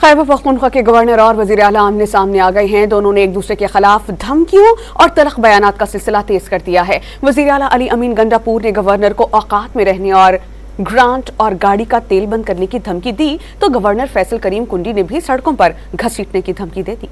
खैबर पख्तूनख्वा के गवर्नर और वजीर आला आमने सामने आ गए हैं। दोनों ने एक दूसरे के खिलाफ धमकियों और तल्ख बयानात का सिलसिला तेज कर दिया है। वजीर आला अली अमीन गंडापुर ने गवर्नर को औकात में रहने और ग्रांट और गाड़ी का तेल बंद करने की धमकी दी, तो गवर्नर फैसल करीम कुंडी ने भी सड़कों पर घसीटने की धमकी दे दी।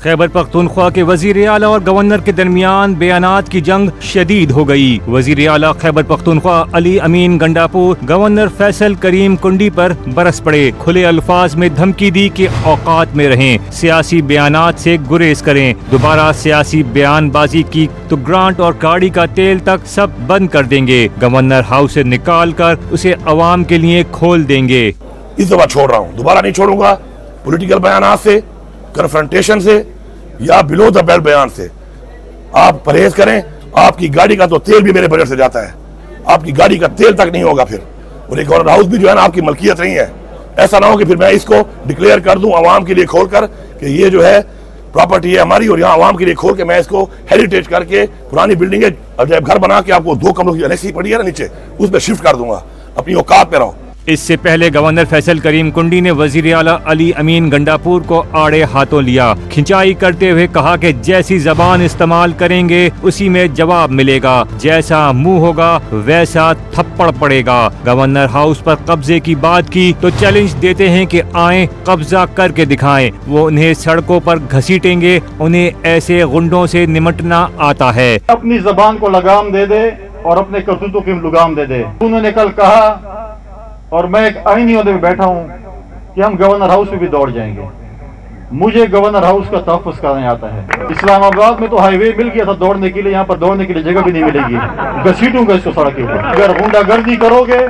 खैबर पख्तूनख्वा के वजीर आला और गवर्नर के दरमियान बयानात की जंग शदीद हो गई। वजीर आला खैबर पख्तूनख्वा अली अमीन गंडापुर गवर्नर फैसल करीम कुंडी पर बरस पड़े। खुले अल्फाज में धमकी दी कि औकात में रहें, सियासी बयानात से गुरेज करें। दोबारा सियासी बयानबाजी की तो ग्रांट और गाड़ी का तेल तक सब बंद कर देंगे। गवर्नर हाउस से निकाल कर उसे अवाम के लिए खोल देंगे। इस दफा छोड़ रहा हूँ, दोबारा नहीं छोड़ूंगा। पॉलिटिकल बयानात से, कन्फ्रंटेशन से या बिलो द बेल्ट बयान से आप परहेज करें। आपकी गाड़ी का तो तेल भी मेरे बजट से जाता है, आपकी गाड़ी का तेल तक नहीं होगा फिर। और एक गवर्नर हाउस भी जो है ना आपकी मलकियत नहीं है। ऐसा ना हो कि फिर मैं इसको डिक्लेयर कर दूं आवाम के लिए खोलकर कि ये जो है प्रॉपर्टी है हमारी, और यहाँ आवाम के लिए खोल के मैं इसको हेरिटेज करके पुरानी बिल्डिंग है जब घर बना के आपको 2 कमरों की एनेक्सी पड़ी है ना नीचे, उस पर शिफ्ट कर दूंगा। अपनी औकात पे रहो। इससे पहले गवर्नर फैसल करीम कुंडी ने वजीर आला अली अमीन गंडापुर को आड़े हाथों लिया। खिंचाई करते हुए कहा कि जैसी जबान इस्तेमाल करेंगे उसी में जवाब मिलेगा, जैसा मुंह होगा वैसा थप्पड़ पड़ेगा। गवर्नर हाउस पर कब्जे की बात की तो चैलेंज देते हैं कि आए कब्जा करके दिखाएं। वो उन्हें सड़कों पर घसीटेंगे, उन्हें ऐसे गुंडों से निमटना आता है। अपनी जबान को लगाम दे दे और अपने करतूतों की लगाम दे दे। उन्होंने कल कहा और मैं एक आईनी ओहदे में बैठा हूं कि हम गवर्नर हाउस में भी दौड़ जाएंगे। मुझे गवर्नर हाउस का तहफ़्फ़ुज़ करने आता है। इस्लामाबाद में तो हाईवे मिल गया था दौड़ने के लिए, यहाँ पर दौड़ने के लिए जगह भी नहीं मिलेगी। घसीटूंगा इसको सड़क के ऊपर। अगर गुंडागर्दी करोगे,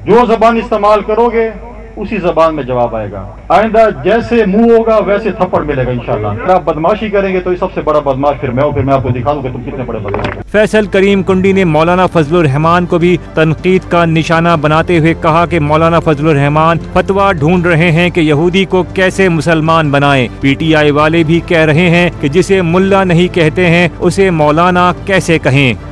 जो जबान इस्तेमाल करोगे उसी जबान में जवाब आएगा। आइंदा जैसे मुंह होगा वैसे थप्पड़ मिलेगा इंशाल्लाह। अगर आप बदमाशी करेंगे तो सबसे बड़ा बदमाश फिर मैं हूं, फिर मैं आपको दिखा दूं कि तुम कितने बड़े बदमाश हो। फैसल करीम कुंडी ने मौलाना फजलुर रहमान को भी तनकीद का निशाना बनाते हुए कहा कि मौलाना फजलुर रहमान फतवा ढूंढ रहे हैं कि यहूदी को कैसे मुसलमान बनाएं। PTI वाले भी कह रहे हैं कि जिसे मुल्ला नहीं कहते हैं उसे मौलाना कैसे कहें।